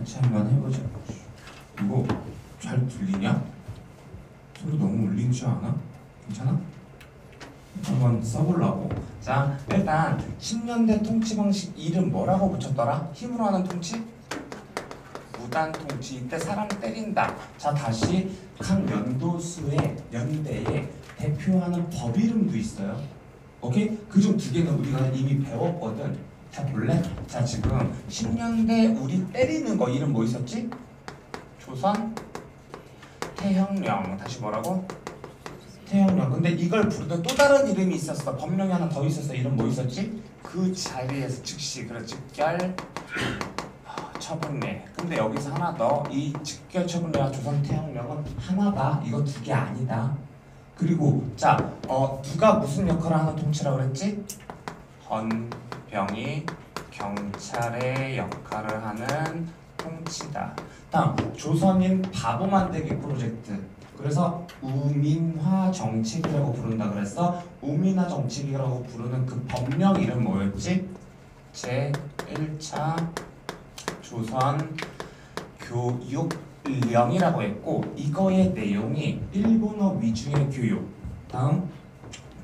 같이 한번 해보자. 이거 잘 들리냐? 소리 너무 울리지 않아? 괜찮아? 한번 써보려고. 자, 일단 10년대 통치 방식 이름 뭐라고 붙였더라? 힘으로 하는 통치? 무단 통치. 이때 사람 때린다. 자, 다시 각 연도수의 연대에 대표하는 법 이름도 있어요. 오케이? 그중 두 개는 우리가 이미 배웠거든. 자, 볼래? 자, 지금 10년대 우리 때리는 거 이름 뭐 있었지? 조선 태형령. 다시 뭐라고? 태형령. 근데 이걸 부르던 또 다른 이름이 있었어. 법령이 하나 더 있었어. 이름 뭐 있었지? 그 자리에서 즉시 그래 즉결 처분례. 근데 여기서 하나 더. 이 즉결 처분례와 조선 태형령은 하나다. 이거 두 개 아니다. 그리고 자, 누가 무슨 역할을 하는 통치라고 그랬지? 헌병이 경찰의 역할을 하는 통치다. 다음, 조선인 바보 만들기 프로젝트. 그래서 우민화 정책이라고 부른다 그랬어. 우민화 정책이라고 부르는 그 법령 이름 뭐였지? 제1차 조선 교육령이라고 했고, 이거의 내용이 일본어 위주의 교육, 다음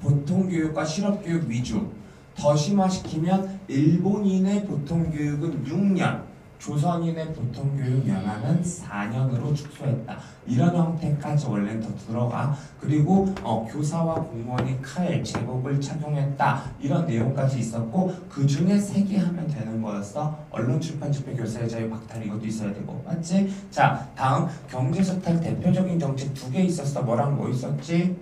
보통교육과 실업교육 위주, 더 심화시키면 일본인의 보통교육은 6년, 조선인의 보통교육 연한은 4년으로 축소했다. 이런 형태까지 원래는 더 들어가. 그리고 교사와 공무원이 칼, 제복을 착용했다. 이런 내용까지 있었고, 그 중에 3개 하면 되는 거였어. 언론, 출판, 집회, 교사의 자유, 박탈. 이것도 있어야 되고, 맞지? 자, 다음 경제수탈 대표적인 정책 2개 있었어. 뭐랑 뭐 있었지?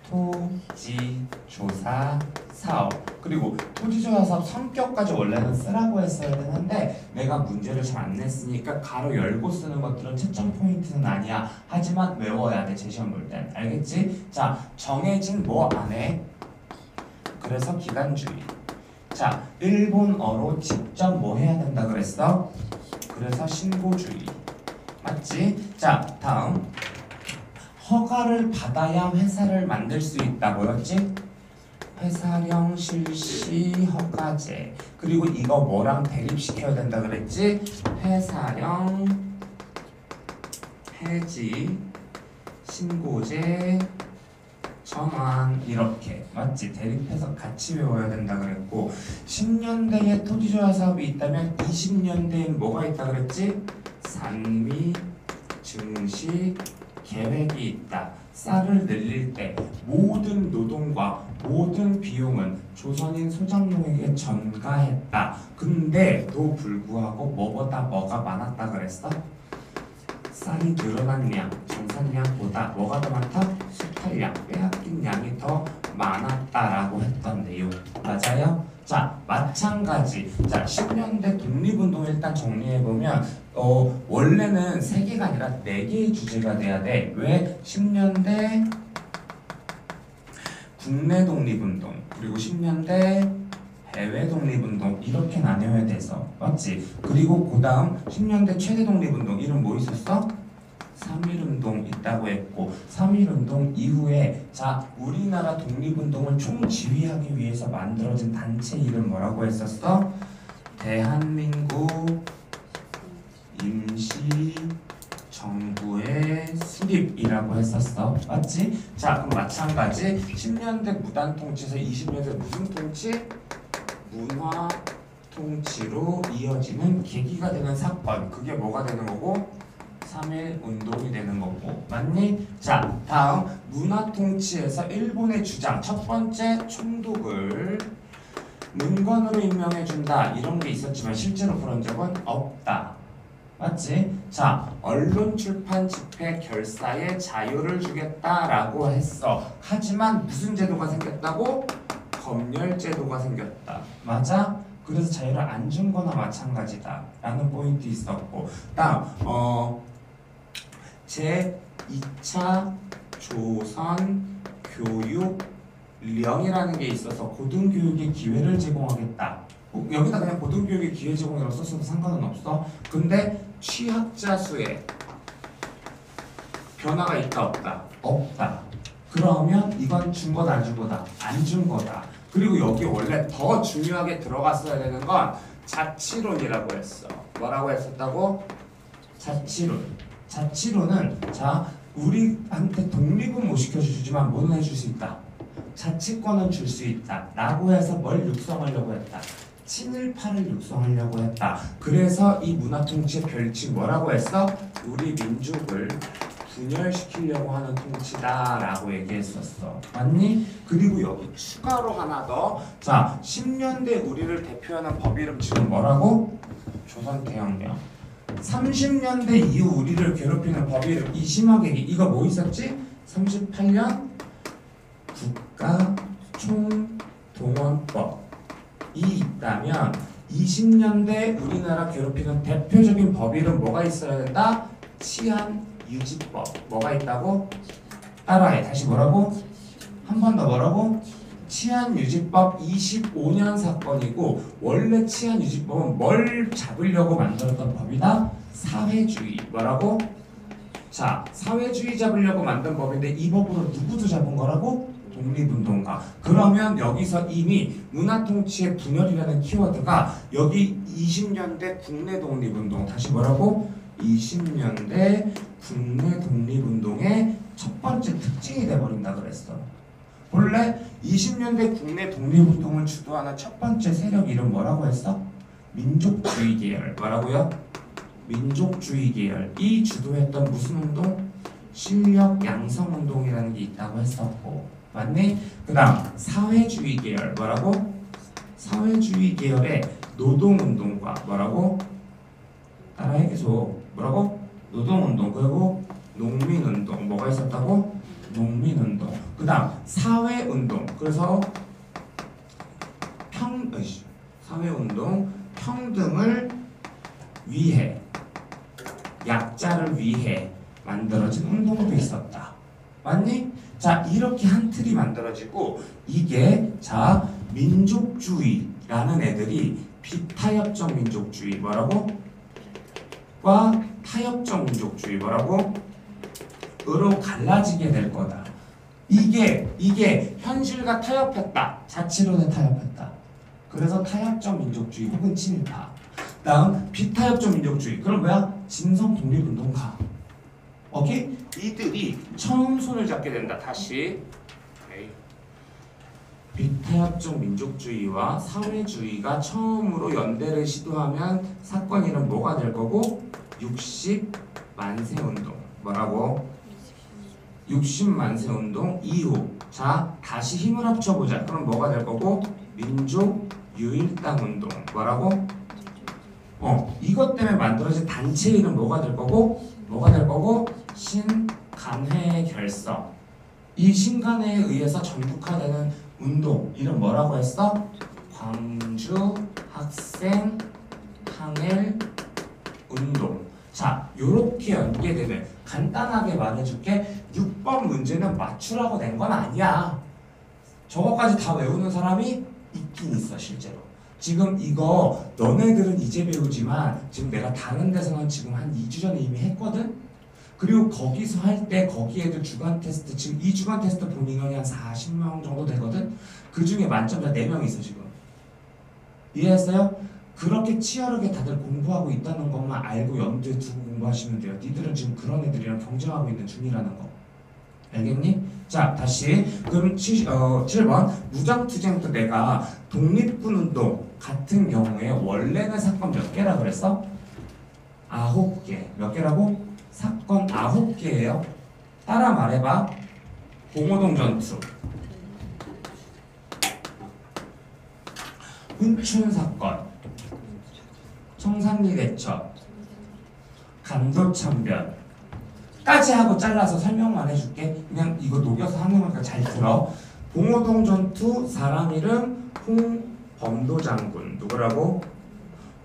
토지 조사 사업. 그리고 토지 조사 사업 성격까지 원래는 쓰라고 했어야 되는데 내가 문제를 잘 안 냈으니까 가로 열고 쓰는 것들은 채점 포인트는 아니야. 하지만 외워야 돼, 제시험 볼 땐. 알겠지? 자, 정해진 뭐 안에. 그래서 기간주의. 자, 일본어로 직접 뭐 해야 된다 그랬어? 그래서 신고주의. 맞지? 자, 다음 허가를 받아야 회사를 만들 수 있다. 뭐였지? 회사령 실시 허가제. 그리고 이거 뭐랑 대립시켜야 된다 그랬지? 회사령 해지 신고제 전환. 이렇게. 맞지? 대립해서 같이 외워야 된다 그랬고, 10년대에 토지조사 사업이 있다면 20년대엔 뭐가 있다 그랬지? 산미 증시 계획이 있다. 쌀을 늘릴 때 모든 노동과 모든 비용은 조선인 소장농에게 전가했다. 근데도 불구하고 뭐보다 뭐가 많았다 그랬어? 쌀이 늘어난 양, 정산량보다 뭐가 더 많다? 수탈량, 빼앗긴 양이 더 많았다라고 했던 내용. 맞아요? 자, 마찬가지. 자, 10년대 독립운동 일단 정리해보면 원래는 3개가 아니라 4개의 주제가 돼야 돼. 왜? 10년대 국내 독립운동, 그리고 10년대 해외 독립운동, 이렇게 나뉘어야 돼서. 맞지? 그리고 그 다음 10년대 최대 독립운동 이름 뭐 있었어? 3.1운동 있다고 했고, 3.1운동 이후에 자, 우리나라 독립운동을 총지휘하기 위해서 만들어진 단체 이름 뭐라고 했었어? 대한민국 임시정부의 수립이라고 했었어. 맞지? 자, 그럼 마찬가지 10년대 무단 통치에서 20년대 무슨 통치? 문화 통치로 이어지는 계기가 되는 사건. 그게 뭐가 되는 거고? 3.1 운동이 되는 거고. 맞니? 자, 다음 문화 통치에서 일본의 주장. 첫 번째, 총독을 문건으로 임명해준다. 이런 게 있었지만 실제로 그런 적은 없다. 맞지? 자, 언론, 출판, 집회, 결사의 자유를 주겠다라고 했어. 하지만 무슨 제도가 생겼다고? 검열 제도가 생겼다. 맞아? 그래서 자유를 안 준 거나 마찬가지다 라는 포인트 있었고, 다음 제2차 조선 교육령이라는 게 있어서 고등교육의 기회를 제공하겠다. 여기다 그냥 고등교육의 기회 제공이라고 썼어도 상관은 없어. 근데 취학자 수에 변화가 있다 없다? 없다. 그러면 이건 준 거다 안 준 거다? 안 준 거다. 그리고 여기 원래 더 중요하게 들어갔어야 되는 건 자치론이라고 했어. 뭐라고 했었다고? 자치론. 자치론은 자 우리한테 독립은 못 시켜주지만 뭐는 해줄 수 있다. 자치권은 줄 수 있다. 라고 해서 뭘 육성하려고 했다. 친일파를 육성하려고 했다. 그래서 이 문화통치의 별칭 뭐라고 했어? 우리 민족을 분열시키려고 하는 통치다 라고 얘기했었어. 맞니? 그리고 여기 추가로 하나 더. 자, 10년대 우리를 대표하는 법 이름 지금 뭐라고? 조선태양령. 30년대 이후 우리를 괴롭히는 법 이름 이심하객이 이거 뭐 있었지? 38년 국가총동원법 이 있다면 20년대 우리나라 괴롭히는 대표적인 법 이름 뭐가 있어야 된다? 치안유지법. 뭐가 있다고? 따라해. 다시 뭐라고? 한 번 더 뭐라고? 치안유지법 25년 사건이고 원래 치안유지법은 뭘 잡으려고 만들었던 법이다? 사회주의. 뭐라고? 자, 사회주의 잡으려고 만든 법인데 이 법으로 누구도 잡은 거라고? 독립운동가. 그러면 여기서 이미 문화통치의 분열이라는 키워드가 여기 20년대 국내 독립운동 다시 뭐라고? 20년대 국내 독립운동의 첫 번째 특징이 돼버린다 그랬어. 본래 20년대 국내 독립운동을 주도하는 첫 번째 세력 이름 뭐라고 했어? 민족주의 계열. 뭐라고요? 민족주의 계열이 주도했던 무슨 운동? 실력 양성 운동이라는 게 있다고 했었고. 맞니? 그 다음 사회주의 계열. 뭐라고? 사회주의 계열의 노동운동과 뭐라고? 따라해 계속. 뭐라고? 노동운동. 그리고 농민운동. 뭐가 있었다고? 농민운동. 그 다음 사회운동. 그래서 사회운동 평등을 위해 약자를 위해 만들어진 운동도 있었다. 맞니? 자, 이렇게 한 틀이 만들어지고 이게 자 민족주의라는 애들이 비타협적 민족주의 뭐라고? 과 타협적 민족주의 뭐라고? 으로 갈라지게 될 거다. 이게 현실과 타협했다. 자치론에 타협했다. 그래서 타협적 민족주의 혹은 친일파. 다음 비타협적 민족주의. 그럼 뭐야? 진성 독립운동가. 오케이? 이들이 처음 손을 잡게 된다. 다시. 오케이. 비타협적 민족주의와 사회주의가 처음으로 연대를 시도하면 사건 이름 뭐가 될 거고? 60만세 운동. 뭐라고? 60만세 운동 이후. 자, 다시 힘을 합쳐보자. 그럼 뭐가 될 거고? 민족유일당 운동. 뭐라고? 이것 때문에 만들어진 단체 이름 뭐가 될 거고? 뭐가 될 거고? 신간회 결성. 이 신간회에 의해서 전국화되는 운동 이름 뭐라고 했어? 광주 학생 항일 운동. 자, 요렇게 연계되면 간단하게 말해줄게. 6번 문제는 맞추라고 낸 건 아니야. 저거까지 다 외우는 사람이 있긴 있어 실제로. 지금 이거 너네들은 이제 배우지만 지금 내가 다른 데서는 지금 한 2주 전에 이미 했거든? 그리고 거기서 할 때 거기 애들 주간 테스트 지금 이 주간 테스트 본 인원이 한 40명 정도 되거든? 그 중에 만점자 4명 있어 지금. 이해했어요? 그렇게 치열하게 다들 공부하고 있다는 것만 알고 염두에 두고 공부하시면 돼요. 니들은 지금 그런 애들이랑 경쟁하고 있는 중이라는 거. 알겠니? 자, 다시 그럼 7번 무장투쟁 때 내가 독립군운동 같은 경우에 원래는 사건 몇 개라 그랬어? 9개. 몇 개라고? 사건 9개예요. 따라 말해봐. 봉오동 전투, 훈춘 사건, 청산리 대첩, 간도 참변 까지 하고 잘라서 설명만 해줄게. 그냥 이거 녹여서 하는 거니까 잘 들어. 봉오동 전투 사람 이름 홍범도 장군. 누구라고?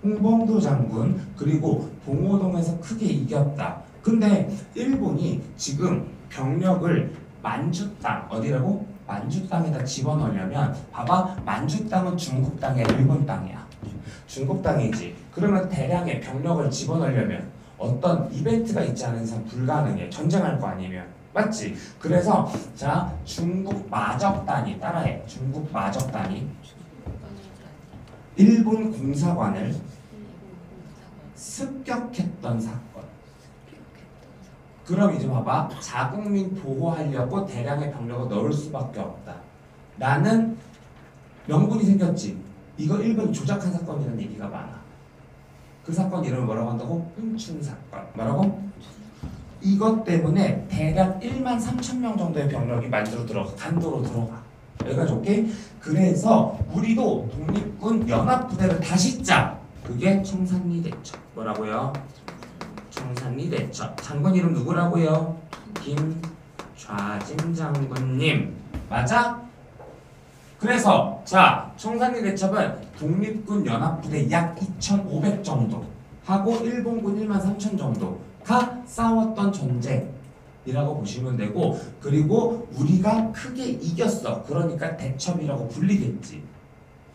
홍범도 장군. 그리고 봉오동에서 크게 이겼다. 근데 일본이 지금 병력을 만주 땅 어디라고? 만주 땅에다 집어넣으려면 봐봐. 만주 땅은 중국 땅이야 일본 땅이야? 중국 땅이지. 그러면 대량의 병력을 집어넣으려면 어떤 이벤트가 있지 않은 이상 불가능해. 전쟁할 거 아니면. 맞지? 그래서 자 중국 마적단이 따라해. 중국 마적단이 일본 공사관을 습격했던 사건. 그럼 이제 봐봐. 자국민 보호하려고 대량의 병력을 넣을 수밖에 없다. 나는 명분이 생겼지. 이거 일본이 조작한 사건이라는 얘기가 많아. 그 사건 이름을 뭐라고 한다고? 훈춘 사건. 뭐라고? 이것 때문에 대략 1만 3천 명 정도의 병력이 만주로 들어가. 간도로 들어가. 여기까지 오케이? 그래서 우리도 독립군 연합부대를 다시 짜. 그게 청산리 대첩. 뭐라고요? 청산리 대첩. 장군 이름 누구라고요? 김좌진 장군님. 맞아? 그래서 자 청산리 대첩은 독립군 연합부대 약 2,500 정도 하고 일본군 1만 3천 정도가 싸웠던 전쟁이라고 보시면 되고, 그리고 우리가 크게 이겼어. 그러니까 대첩이라고 불리겠지.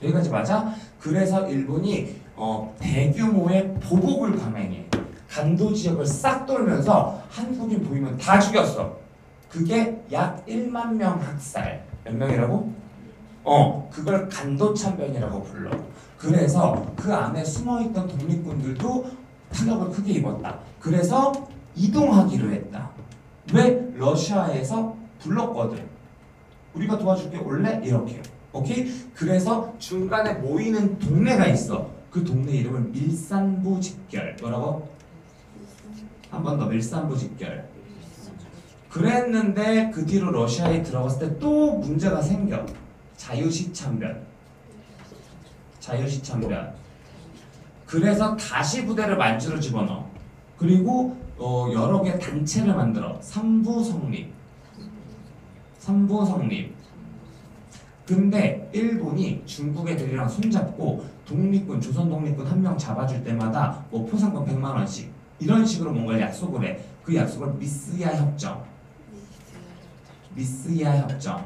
여기까지 맞아? 그래서 일본이 대규모의 보복을 감행해. 간도 지역을 싹 돌면서 한국인 보이면 다 죽였어. 그게 약 1만 명 학살. 몇 명이라고? 그걸 간도참변이라고 불러. 그래서 그 안에 숨어있던 독립군들도 타격을 크게 입었다. 그래서 이동하기로 했다. 왜? 러시아에서 불렀거든. 우리가 도와줄게 올래? 이렇게. 오케이? 그래서 중간에 모이는 동네가 있어. 그 동네 이름은 밀산부 직결. 뭐라고? 한 번 더. 밀산부 직결. 그랬는데 그 뒤로 러시아에 들어갔을 때 또 문제가 생겨. 자유시참변. 자유시참변. 그래서 다시 부대를 만주로 집어넣어. 그리고 여러 개 단체를 만들어. 삼부 성립. 삼부 성립. 근데 일본이 중국 애들이랑 손잡고 독립군, 조선 독립군 한 명 잡아줄 때마다 뭐 포상금 100만 원씩 이런 식으로 뭔가 약속을 해. 그 약속을 미스야 협정. 미스야 협정.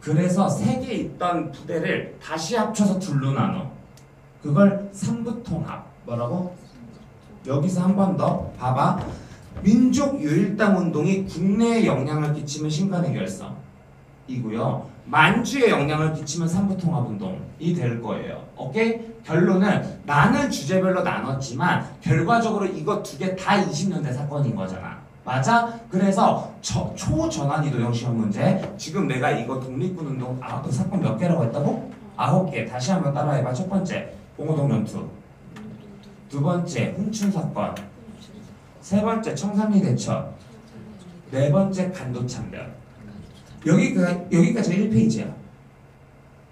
그래서 세 개 있던 부대를 다시 합쳐서 둘로 나눠. 그걸 삼부통합. 뭐라고? 여기서 한 번 더 봐봐. 민족 유일당 운동이 국내에 영향을 끼치면 신간의 결성이고요. 만주에 영향을 끼치면 삼부통합 운동이 될 거예요. 오케이? 결론은 나는 주제별로 나눴지만 결과적으로 이거 두 개 다 20년대 사건인 거잖아. 맞아? 그래서 초전환이도형 시험 문제. 지금 내가 이거 독립군 운동 사건 몇 개라고 했다고? 9개. 다시 한번 따라해봐. 첫 번째 봉오동전투, 두 번째 훈춘 사건, 세 번째 청산리 대첩, 네 번째 간도참변. 여기까지가 1페이지야.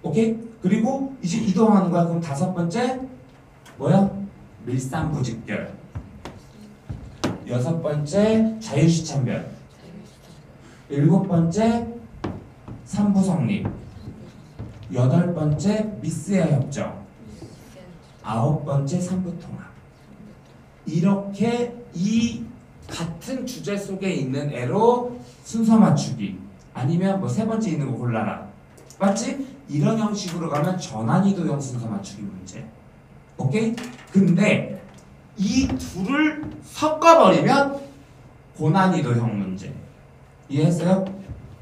오케이? 그리고 이제 이동하는 거야. 그럼 다섯 번째 뭐야? 밀산부 직결. 여섯 번째 자유시참변. 일곱 번째 삼부 성립. 여덟 번째 미스야 협정. 아홉 번째 삼부통합. 이렇게 이 같은 주제 속에 있는 애로 순서 맞추기, 아니면 뭐 세 번째 있는 거 골라라. 맞지? 이런 형식으로 가면 전환이도형 순서 맞추기 문제. 오케이? 근데 이 둘을 섞어버리면 고난이도형 문제. 이해했어요?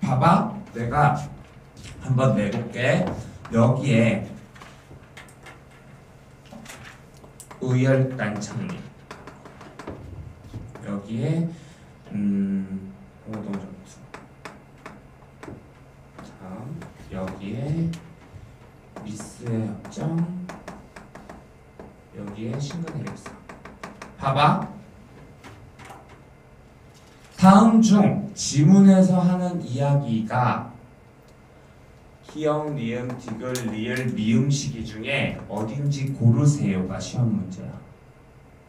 봐봐. 내가 한번 내볼게. 여기에 의열단 창립, 여기에 공동전투, 다음 여기에 미스의 협정, 여기에 신간의 결성. 봐봐. 다음 중 지문에서 하는 이야기가 기역, 니은, 디귿, 리을, 미음 시기 중에 어딘지 고르세요가 시험 문제야.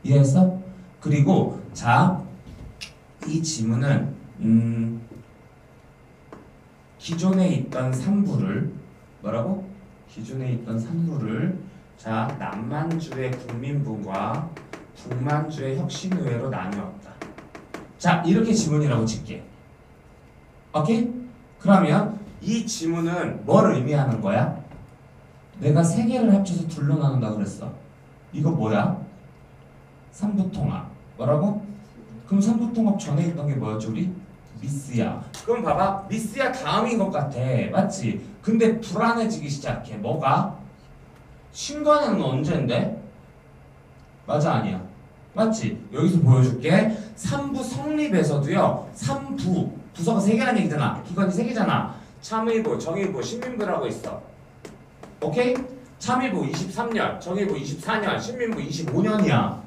이해했어? 그리고 자, 이 지문은 기존에 있던 산부를 뭐라고? 기존에 있던 산부를 자 남만주의 국민부와 북만주의 혁신의회로 나누었다. 자, 이렇게 지문이라고 칠게. 오케이? 그러면 이 지문은 뭘 의미하는 거야? 내가 세 개를 합쳐서 둘로 나눈다 그랬어. 이거 뭐야? 삼부통합. 뭐라고? 그럼 삼부통합 전에 있던 게 뭐였지 우리? 미스야. 그럼 봐봐. 미스야 다음인 것 같아. 맞지? 근데 불안해지기 시작해. 뭐가? 신간에는 언젠데? 맞아 아니야? 맞지? 여기서 보여줄게. 3부 성립에서도요. 3부 부서가 3개라는 얘기잖아. 기관이 3개잖아. 참의부, 정의부, 신민부라고 있어. 오케이? 참의부 23년, 정의부 24년, 신민부 25년이야.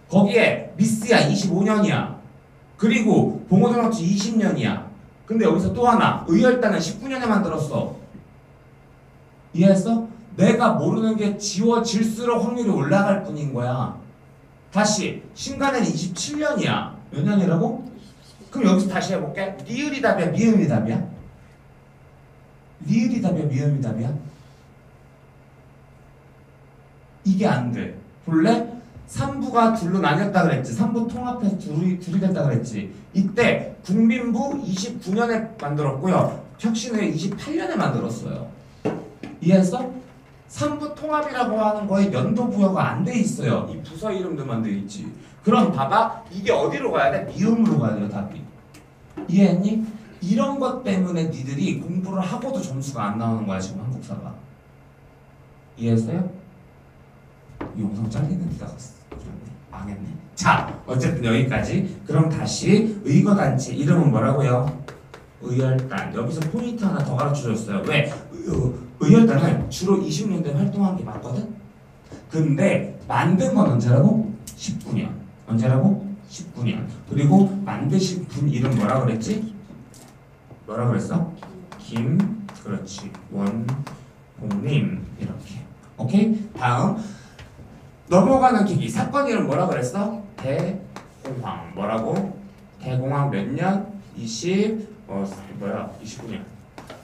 거기에 미스야 25년이야. 그리고 봉오정학지 20년이야. 근데 여기서 또 하나 의열단은 19년에 만들었어. 이해했어? 내가 모르는 게 지워질수록 확률이 올라갈 뿐인 거야. 다시 신간에는 27년이야. 몇 년이라고? 그럼 여기서 다시 해볼게. 리을이 답이야? 미음이 답이야? 리을이 답이야? 미음이 답이야? 이게 안 돼. 볼래? 3부가 둘로 나뉘었다 그랬지. 3부 통합해서 둘이 됐다 그랬지. 이때 국민부 29년에 만들었고요. 혁신회 28년에 만들었어요. 이해했어? 3부 통합이라고 하는 거에 연도 부여가 안 돼 있어요. 이 부서 이름들만 돼 있지. 그럼 봐봐. 이게 어디로 가야 돼? 미음으로 가야 돼요. 답이. 이해했니? 이런 것 때문에 니들이 공부를 하고도 점수가 안 나오는 거야. 지금 한국사가. 이해했어요? 이 영상 잘리는 데다가 망했네. 자, 어쨌든 여기까지. 그럼 다시 의거단체 이름은 뭐라고요? 의열단. 여기서 포인트 하나 더 가르쳐줬어요. 왜? 의열단은 주로 20년대 활동한 게 맞거든? 근데 만든 건 언제라고? 19년. 언제라고? 19년. 그리고 만드신 분 이름 뭐라 그랬지? 뭐라 그랬어? 그렇지. 원봉님. 이렇게. 오케이? 다음. 넘어가는 기기. 사건 이름 뭐라 그랬어? 대공황. 뭐라고? 대공황 몇 년? 29년.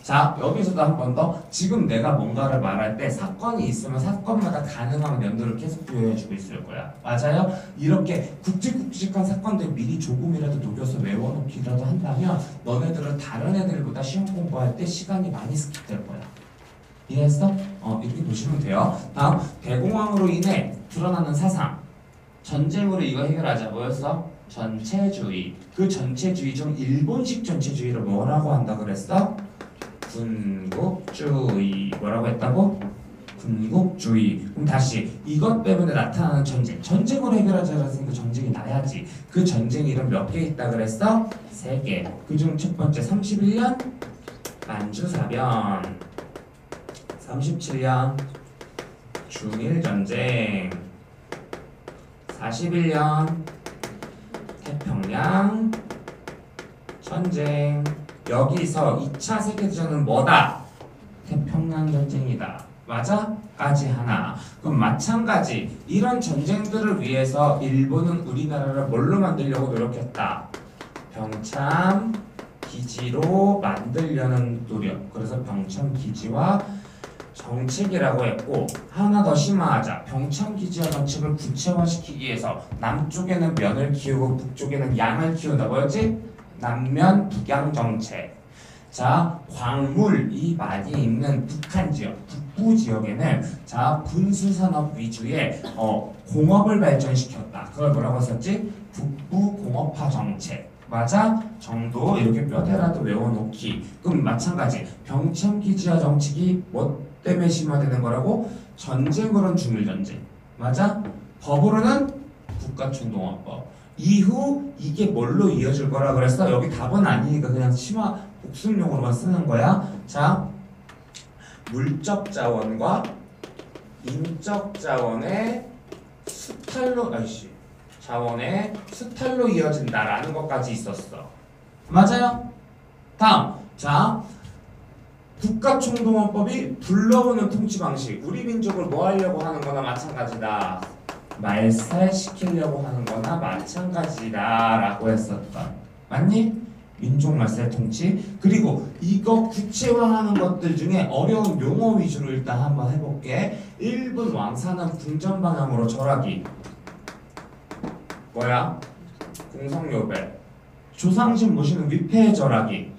자, 여기서도 한 번 더. 지금 내가 뭔가를 말할 때 사건이 있으면 사건마다 가능한 연도를 계속 부여해주고 있을 거야. 맞아요? 이렇게 굵직굵직한 사건들 미리 조금이라도 녹여서 외워놓기라도 한다면 너네들은 다른 애들보다 시험 공부할 때 시간이 많이 스킵될 거야. 이해했어? 이렇게 보시면 돼요. 다음, 대공황으로 인해 드러나는 사상. 전쟁으로 이거 해결하자. 뭐였어? 전체주의. 그 전체주의 중 일본식 전체주의를 뭐라고 한다 그랬어? 군국주의. 뭐라고 했다고? 군국주의. 그럼 다시 이것 때문에 나타나는 전쟁. 전쟁으로 해결하자고 했으니까 전쟁이 나야지. 그 전쟁 이름 몇 개 있다 그랬어? 3개. 그중 첫 번째 31년 만주사변, 37년 중일전쟁, 41년 태평양 전쟁. 여기서 2차 세계대전은 뭐다? 태평양 전쟁이다. 맞아? 까지 하나. 그럼 마찬가지 이런 전쟁들을 위해서 일본은 우리나라를 뭘로 만들려고 노력했다? 병참 기지로 만들려는 노력. 그래서 병참 기지와 정책이라고 했고, 하나 더 심화하자. 병참 기지와 정책을 구체화시키기 위해서 남쪽에는 면을 키우고 북쪽에는 양을 키운다. 뭐였지? 남면 북양 정책. 자, 광물이 많이 있는 북한 지역, 북부 지역에는 자 군수 산업 위주의 공업을 발전시켰다. 그걸 뭐라고 썼지? 북부 공업화 정책. 맞아? 정도 이렇게 몇 회라도 외워놓기. 그럼 마찬가지. 병참 기지화 정책이 뭐 때문에 심화되는 거라고? 전쟁으로는 중일전쟁. 맞아? 법으로는 국가총동원법. 이후 이게 뭘로 이어질 거라 그랬어? 여기 답은 아니니까 그냥 심화 복습용으로만 쓰는 거야. 자, 물적 자원과 인적 자원의 수탈로 이어진다라는 것까지 있었어. 맞아요? 다음. 자, 국가총동원법이 불러오는 통치 방식. 우리 민족을 뭐 하려고 하는 거나 마찬가지다. 말살시키려고 하는 거나 마찬가지다 라고 했었던. 맞니? 민족 말살 통치. 그리고 이거 구체화하는 것들 중에 어려운 용어 위주로 일단 한번 해볼게. 일본 왕사는 궁전 방향으로 절하기. 뭐야? 공성요배. 조상신 모시는 위패 절하기.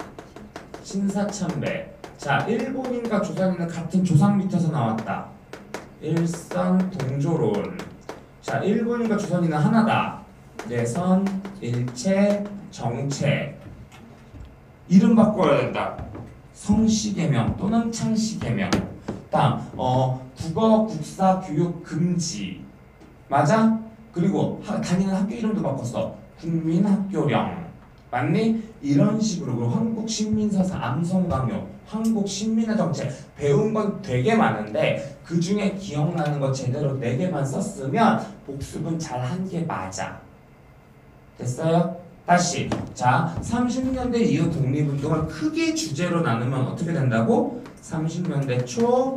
신사참배. 자, 일본인과 조선인은 같은 조상 밑에서 나왔다. 일선 동조론. 자, 일본인과 조선인은 하나다. 내선, 일체, 정체. 이름 바꿔야 된다. 성씨개명 또는 창씨개명. 다음, 국어, 국사, 교육 금지. 맞아? 그리고 다니는 학교 이름도 바꿨어. 국민학교령. 맞니? 이런 식으로. 그리고 한국신민사상, 암성강요, 한국신민의 정책 배운 건 되게 많은데 그 중에 기억나는 거 제대로 4개만 썼으면 복습은 잘 한 게 맞아. 됐어요? 다시. 자, 30년대 이후 독립운동을 크게 주제로 나누면 어떻게 된다고? 30년대 초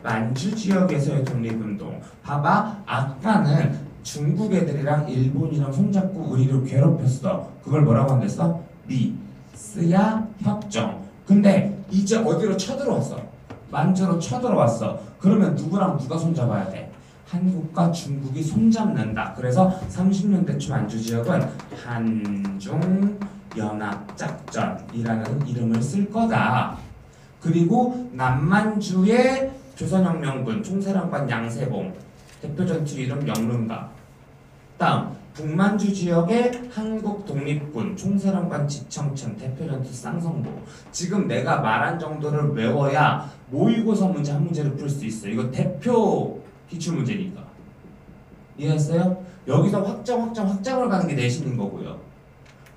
만주 지역에서의 독립운동. 봐봐. 아까는 중국 애들이랑 일본이랑 손잡고 우리를 괴롭혔어. 그걸 뭐라고 한댔어? 리스야 협정. 근데 이제 어디로 쳐들어왔어? 만주로 쳐들어왔어. 그러면 누구랑 누가 손잡아야 돼? 한국과 중국이 손잡는다. 그래서 30년대 초 만주 지역은 한중연합작전이라는 이름을 쓸 거다. 그리고 남만주의 조선혁명군 총사령관 양세봉, 대표전투 이름 영릉가. 다음 북만주 지역의 한국독립군 총사령관 지청천, 대표전투 쌍성보. 지금 내가 말한 정도를 외워야 모의고사 문제 한 문제를 풀 수 있어. 이거 대표 기출문제니까. 이해했어요? 여기서 확장을 가는 게 내신인 거고요.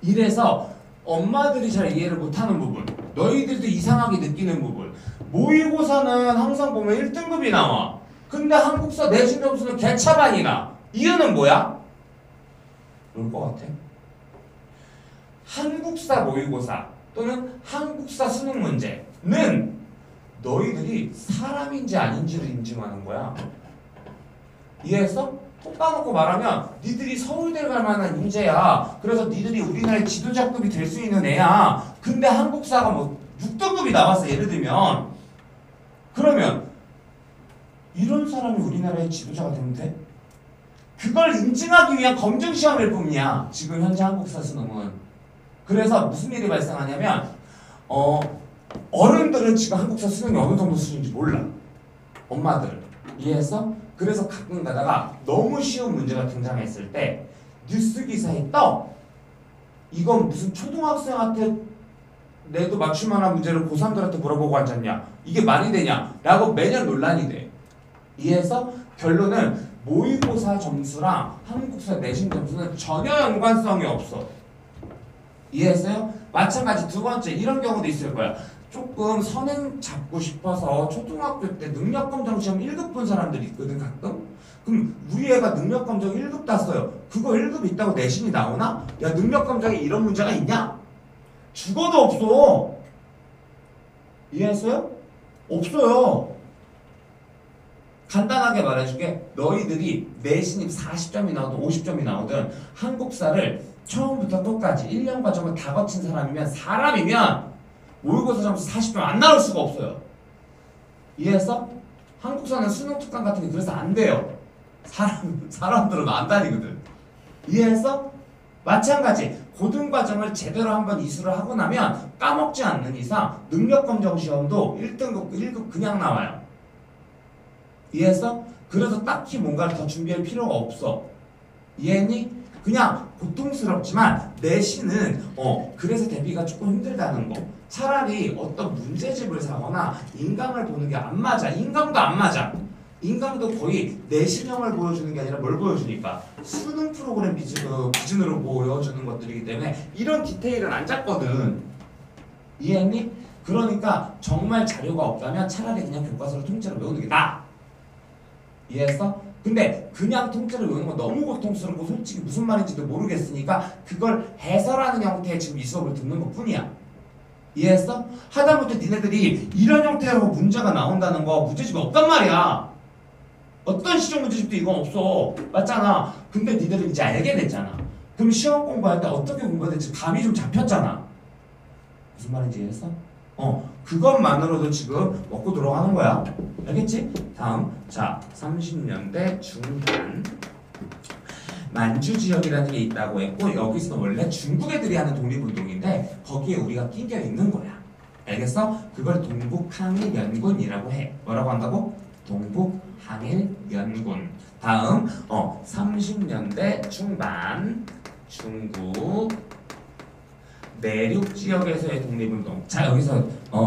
이래서 엄마들이 잘 이해를 못하는 부분, 너희들도 이상하게 느끼는 부분, 모의고사는 항상 보면 1등급이 나와. 근데 한국사 내신 점수는 개차반이 나. 이유는 뭐야? 그럴 것 같아. 한국사 모의고사 또는 한국사 수능 문제는 너희들이 사람인지 아닌지를 인증하는 거야. 이해했어? 톡 까놓고 말하면 니들이 서울대 갈 만한 인재야. 그래서 니들이 우리나라의 지도자급이 될 수 있는 애야. 근데 한국사가 뭐 6등급이 나왔어. 예를 들면. 그러면 이런 사람이 우리나라의 지도자가 되면 돼? 그걸 인증하기 위한 검증시험일 뿐이야. 지금 현재 한국사 수능은. 그래서 무슨 일이 발생하냐면 어른들은 지금 한국사 수능이 어느 정도 수준인지 몰라. 엄마들. 이해했어? 그래서 가끔 가다가 너무 쉬운 문제가 등장했을 때 뉴스 기사에 떠. 이건 무슨 초등학생한테 내도 맞출 만한 문제를 고3들한테 물어보고 앉았냐? 이게 말이 되냐? 라고 매년 논란이 돼. 이해해서 결론은 모의고사 점수랑 한국사 내신 점수는 전혀 연관성이 없어. 이해했어요? 마찬가지 두 번째 이런 경우도 있을 거야. 조금 선행 잡고 싶어서 초등학교 때 능력검정 시험 1급 본 사람들이 있거든 가끔? 그럼 우리 애가 능력검정 1급 땄어요. 그거 1급 있다고 내신이 나오나? 야 능력검정에 이런 문제가 있냐? 죽어도 없어. 이해했어요? 없어요. 간단하게 말해줄게. 너희들이 내신이 40점이 나오든 50점이 나오든 한국사를 처음부터 끝까지 1년 과정을 다 거친 사람이면 모의고사 점수 40점 안 나올 수가 없어요. 이해했어? 한국사는 수능 특강 같은 게 그래서 안 돼요. 사람들은 안 다니거든. 이해했어? 마찬가지 고등과정을 제대로 한번 이수를 하고 나면 까먹지 않는 이상 능력검정 시험도 1등급, 1급 그냥 나와요. 이해했어? 그래서 딱히 뭔가를 더 준비할 필요가 없어. 이해했니? 그냥 고통스럽지만 내신은 그래서 대비가 조금 힘들다는 거. 차라리 어떤 문제집을 사거나 인강을 보는 게 안 맞아. 인강도 안 맞아. 인강도 거의 내신형을 보여주는 게 아니라 뭘 보여주니까 수능 프로그램 기준으로 보여주는 것들이기 때문에 이런 디테일은 안 잡거든. 이해했니? 그러니까 정말 자료가 없다면 차라리 그냥 교과서를 통째로 외우는 게 나아. 이해했어? 근데 그냥 통째로 외우는 건 너무 고통스럽고 솔직히 무슨 말인지도 모르겠으니까 그걸 해설하는 형태의 지금 이 수업을 듣는 것 뿐이야. 이해했어? 하다못해 니네들이 이런 형태로 문제가 나온다는 거 문제집이 없단 말이야. 어떤 시중 문제집도 이건 없어. 맞잖아. 근데 니들은 이제 알게 됐잖아. 그럼 시험 공부할 때 어떻게 공부해야 될지 감이 좀 잡혔잖아. 무슨 말인지 이해했어? 그것만으로도 지금 먹고 들어가는 거야. 알겠지? 다음. 자, 30년대 중반. 만주 지역이라는 게 있다고 했고 여기서 원래 중국 애들이 하는 독립운동인데 거기에 우리가 끼겨 있는 거야. 알겠어? 그걸 동북항일연군이라고 해. 뭐라고 한다고? 동북항일연군. 다음 30년대 중반 중국 내륙 지역에서의 독립운동. 자 여기서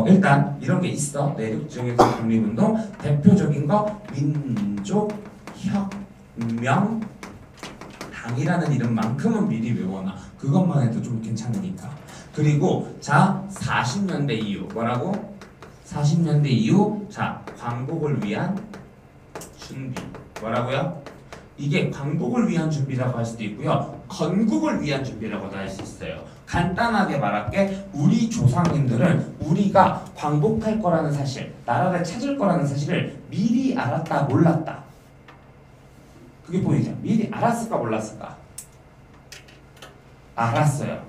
일단 이런 게 있어. 내륙 지역에서의 독립운동 대표적인 거 민족혁명 강이라는 이름만큼은 미리 외워놔. 그것만 해도 좀 괜찮으니까. 그리고 자 40년대 이후 뭐라고? 40년대 이후 자 광복을 위한 준비 뭐라고요? 이게 광복을 위한 준비라고 할 수도 있고요. 건국을 위한 준비라고도 할 수 있어요. 간단하게 말할게. 우리 조상님들은 우리가 광복할 거라는 사실, 나라를 찾을 거라는 사실을 미리 알았다 몰랐다. 그게 보이죠? 미리 알았을까 몰랐을까? 알았어요.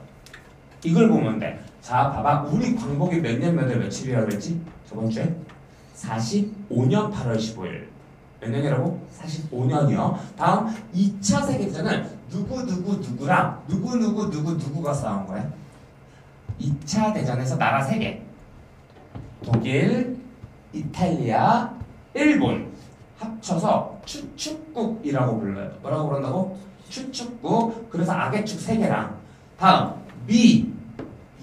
이걸 보면 돼. 자 봐봐. 우리 광복이 몇 년 몇 월 며칠이라고 그랬지? 저번 주에? 45년 8월 15일. 몇 년이라고? 45년이요. 다음 2차 세계대전은 누구랑 누구가 싸운 거야? 2차 대전에서 나라 3개. 독일, 이탈리아, 일본 합쳐서 추축국이라고 불러요. 뭐라고 부른다고? 추축국. 그래서 악의 축 3개랑 다음 미,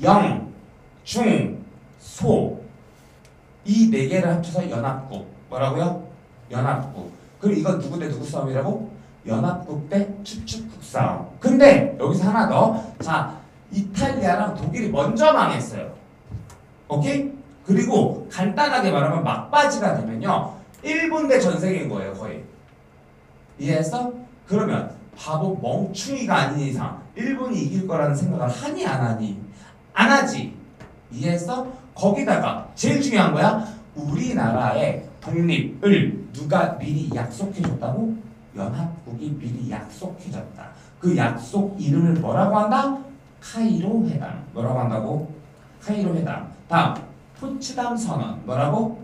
영, 중, 소 이 4개를 합쳐서 연합국. 뭐라고요? 연합국. 그리고 이건 누구 대 누구 싸움이라고? 연합국 대 추축국 싸움. 근데 여기서 하나 더. 자, 이탈리아랑 독일이 먼저 망했어요. 오케이? 그리고 간단하게 말하면 막바지가 되면요. 일본 대 전세계인 거예요, 거의. 이해했어? 그러면 바보 멍충이가 아닌 이상 일본이 이길 거라는 생각을 하니 안 하니? 안 하지. 이해했어? 거기다가 제일 중요한 거야. 우리나라의 독립을 누가 미리 약속해줬다고? 연합국이 미리 약속해줬다. 그 약속 이름을 뭐라고 한다? 카이로 회담. 뭐라고 한다고? 카이로 회담. 다음 포츠담 선언. 뭐라고?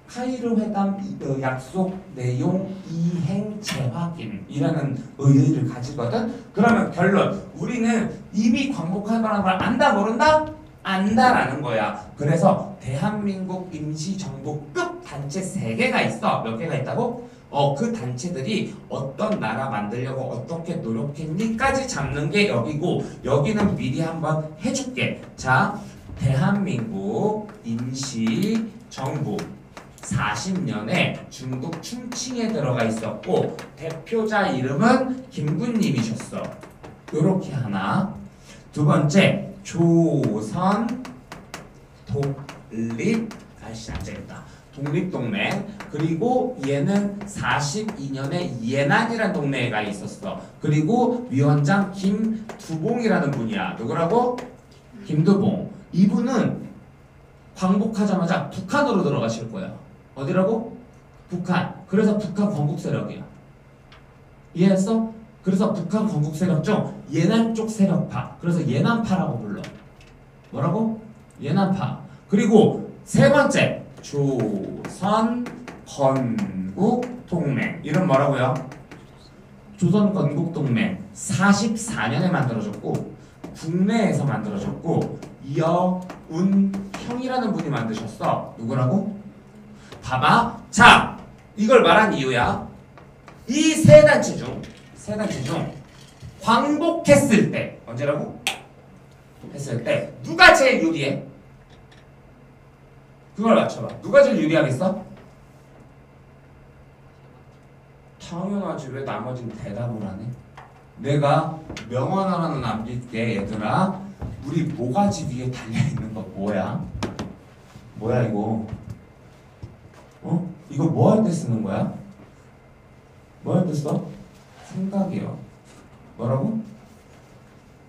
카이로 회담 약속 내용 이행 재확인이라는 의의를 가지거든. 그러면 결론. 우리는 이미 광복할 거라는 걸 안다 모른다? 안다라는 거야. 그래서 대한민국 임시정부급 단체 3개가 있어. 몇 개가 있다고? 그 단체들이 어떤 나라 만들려고 어떻게 노력했니까지 잡는 게 여기고, 여기는 미리 한번 해줄게. 자, 대한민국 임시정부 40년에 중국 충칭에 들어가 있었고 대표자 이름은 김군님이셨어. 요렇게 하나. 두 번째 조선 독립 아이씨 안되겠다. 독립동맹. 그리고 얘는 42년에 예난이라는 동네가 있었어. 그리고 위원장 김두봉이라는 분이야. 누구라고? 김두봉. 이분은 광복하자마자 북한으로 들어가실 거야. 어디라고? 북한. 그래서 북한 건국 세력이야. 이해했어? 그래서 북한 건국 세력 중 예난 쪽 세력파. 그래서 예난파라고 불러. 뭐라고? 예난파. 그리고 세 번째 조선 건국 동맹. 이름 뭐라고요? 조선 건국 동맹 44년에 만들어졌고 국내에서 만들어졌고 이여운형이라는 분이 만드셨어. 누구라고? 봐봐. 자, 이걸 말한 이유야. 이 세 단체 중 광복했을 때 언제라고? 했을 때 누가 제일 유리해? 그걸 맞춰봐. 누가 제일 유리하겠어? 당연하지. 왜 나머지는 대답을 안 해? 내가 명언 하나는 남길게. 얘들아, 우리 모가지 위에 달려있는 거 뭐야? 뭐야 이거? 이거 뭐 할 때 쓰는 거야? 뭐 할 때 써? 생각이요. 뭐라고?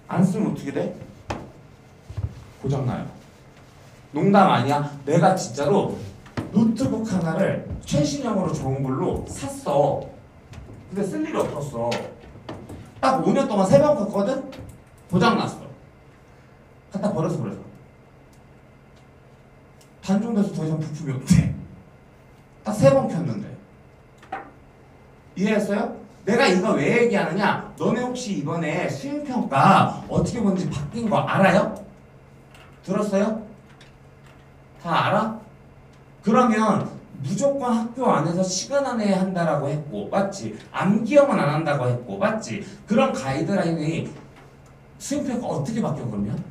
안 쓰면 어떻게 돼? 고장나요. 농담 아니야. 내가 진짜로 노트북 하나를 최신형으로 좋은 걸로 샀어. 근데 쓸 일이 없었어. 딱 5년 동안 3번 컸거든? 고장났어. 갖다 버려서 그래서. 단종돼서 더 이상 부품이 없대. 딱 3번 켰는데. 이해했어요? 내가 이거 왜 얘기하느냐? 너네 혹시 이번에 수행평가 어떻게 보는지 바뀐 거 알아요? 들었어요? 다 알아? 그러면 무조건 학교 안에서 시간 안에 한다라고 했고 맞지? 암기형은 안 한다고 했고 맞지? 그런 가이드라인이 수행평가 어떻게 바뀌어 그러면?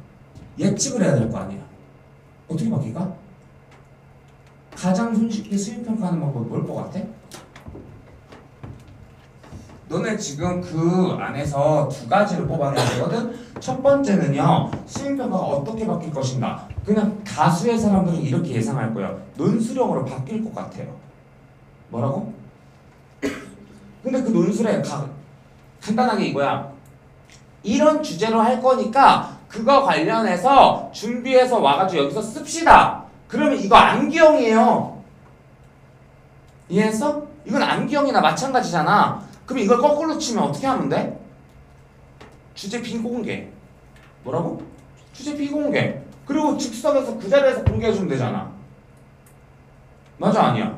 예측을 해야 될 거 아니야. 어떻게 바뀌까? 가장 손쉽게 수행평가하는 방법이 뭘 것 같아? 너네 지금 그 안에서 두 가지를 뽑아내야 되거든. 첫 번째는요, 수행평가가 어떻게 바뀔 것인가. 그냥 다수의 사람들은 이렇게 예상할 거예요. 논술형으로 바뀔 것 같아요. 뭐라고? 근데 그 논술에 간단하게 이거야. 이런 주제로 할 거니까 그거 관련해서 준비해서 와가지고 여기서 씁시다. 그러면 이거 암기형이에요. 이해했어? 이건 암기형이나 마찬가지잖아. 그럼 이걸 거꾸로 치면 어떻게 하면 돼? 주제 비공개. 뭐라고? 주제 비공개. 그리고 즉석에서 그 자리에서 공개해주면 되잖아. 맞아 아니야?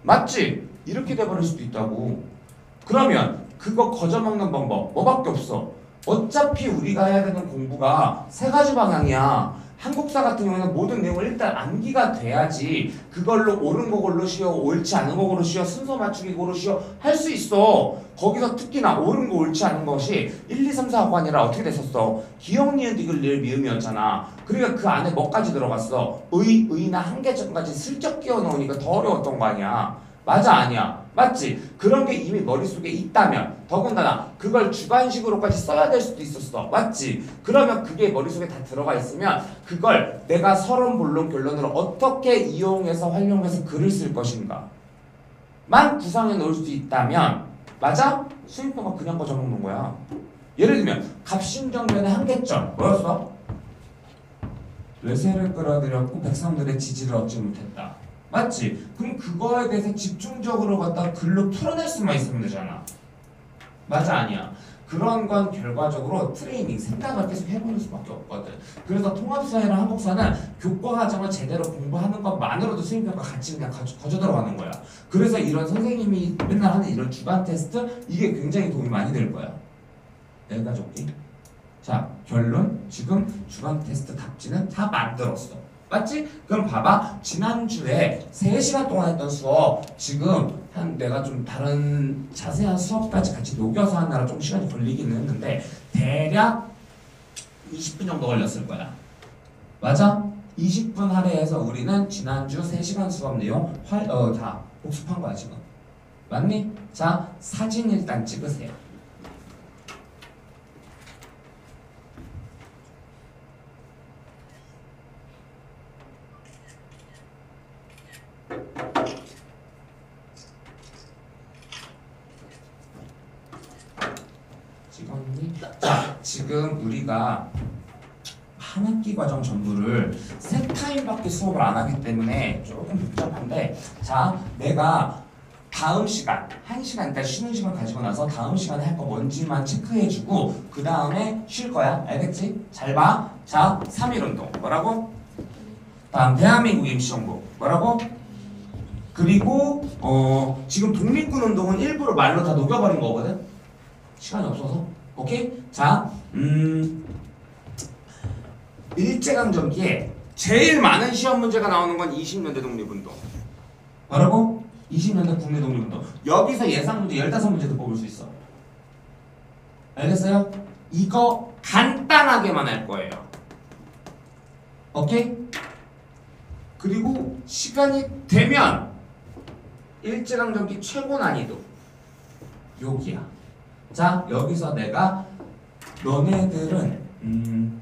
맞지? 이렇게 돼버릴 수도 있다고. 그러면 그거 거저먹는 방법 뭐밖에 없어. 어차피 우리가 해야 되는 공부가 세 가지 방향이야. 한국사 같은 경우는 모든 내용을 일단 암기가 돼야지 그걸로 옳은 거 고르시오, 옳지 않은 거 고르시오, 순서 맞추기 고르시오 할 수 있어. 거기서 특히나 옳은 거 옳지 않은 것이 1, 2, 3, 4하고 아니라 어떻게 됐었어? 기역, 니은, 디귿, 리을, 미음이었잖아. 그러니까 그 안에 뭐까지 들어갔어? 의나 한계점까지 슬쩍 끼워 넣으니까 더 어려웠던 거 아니야. 맞아 아니야? 맞지? 그런 게 이미 머릿속에 있다면 더군다나 그걸 주관식으로까지 써야 될 수도 있었어. 맞지? 그러면 그게 머릿속에 다 들어가 있으면 그걸 내가 서론, 본론, 결론으로 어떻게 이용해서 활용해서 글을 쓸 것인가 만 구성해 놓을 수 있다면 맞아? 수행평가 그냥 거저먹는 거야. 예를 들면 갑신정변의 한계점 뭐였어? 외세를 끌어들였고 백성들의 지지를 얻지 못했다. 맞지? 그럼 그거에 대해서 집중적으로 갖다가 글로 풀어낼 수만 있으면 되잖아. 맞아 아니야? 그런 건 결과적으로 트레이닝, 생각을 계속 해보는 수밖에 없거든. 그래서 통합사회랑 한국사는 교과 과정을 제대로 공부하는 것만으로도 수행평가 같이 그냥 거저 들어가는 거야. 그래서 이런 선생님이 맨날 하는 이런 주간 테스트 이게 굉장히 도움이 많이 될 거야. 여기까지 올게. 자, 결론. 지금 주간 테스트 답지는 다 만들었어. 맞지? 그럼 봐봐. 지난주에 3시간 동안 했던 수업 지금 내가 좀 다른 자세한 수업까지 같이 녹여서 하느라 좀 시간이 걸리기는 했는데 대략 20분 정도 걸렸을 거야. 맞아? 20분 할애해서 우리는 지난주 3시간 수업 내용 다 복습한 거야 지금. 맞니? 자, 사진 일단 찍으세요. 자, 지금 우리가 한 학기 과정 전부를 세 타임밖에 수업을 안 하기 때문에 조금 복잡한데, 자, 내가 다음 시간 1시간 일단 쉬는 시간 가지고 나서 다음 시간에 할 거 뭔지만 체크해주고 그 다음에 쉴 거야. 알겠지? 잘 봐. 자, 3.1운동 뭐라고? 다음 대한민국 임시정부 뭐라고? 그리고 지금 독립군운동은 일부러 말로 다 녹여버린 거거든? 시간이 없어서. 오케이? 자, 일제강점기에 제일 많은 시험 문제가 나오는 건 20년대 독립운동. 뭐라고? 20년대 국내 독립운동. 여기서 예상 문제 15문제도 뽑을 수 있어. 알겠어요? 이거 간단하게만 할 거예요. 오케이? 그리고 시간이 되면 일제강점기 최고 난이도 여기야. 자, 여기서 내가 너네들은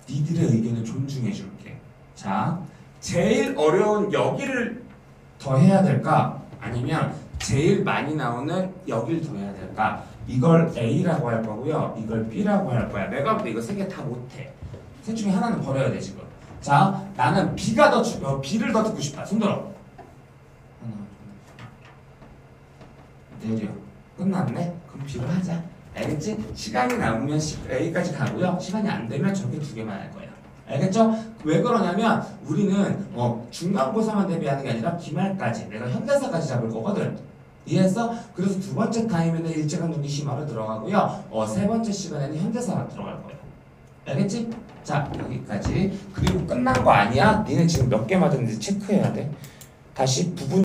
니들의 의견을 존중해 줄게. 자, 제일 어려운 여기를 더 해야 될까? 아니면 제일 많이 나오는 여기를 더 해야 될까? 이걸 A라고 할 거고요. 이걸 B라고 할 거야. 내가 볼 때 이거 세 개 다 못해. 셋 중에 하나는 버려야 돼 지금. 자, 나는 B를 더 듣고 싶다. 손들어. 하나, 둘, 내려. 끝났네? 그럼 B로 하자. 알겠지? 시간이 남으면 A까지 가고요. 시간이 안 되면 저렇게 두 개만 할 거야. 알겠죠? 왜 그러냐면 우리는 중간고사만 대비하는 게 아니라 기말까지 내가 현대사까지 잡을 거거든. 이해했어? 그래서 두 번째 타임에는 일제강점기 심화로 들어가고요. 세 번째 시간에는 현대사가 들어갈 거야. 알겠지? 자, 여기까지. 그리고 끝난 거 아니야? 니네 지금 몇 개 맞았는지 체크해야 돼. 다시 부분